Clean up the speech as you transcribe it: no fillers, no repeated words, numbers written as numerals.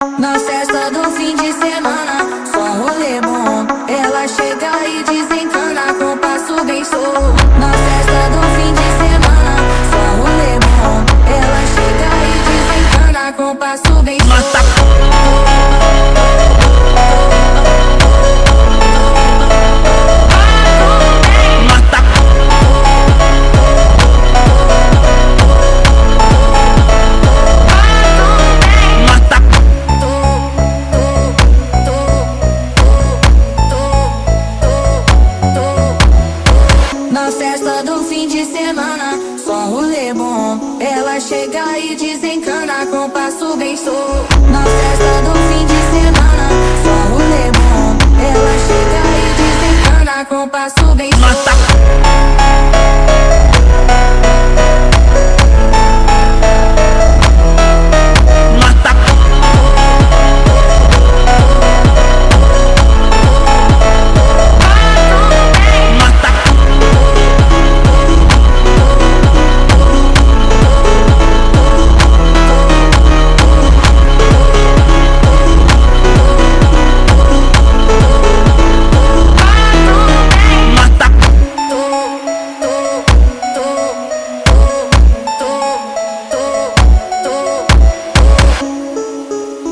Na festa do fim de semana, só rolê bom. Ela chega e desencana com passo bem solto. Na festa do fim de semana.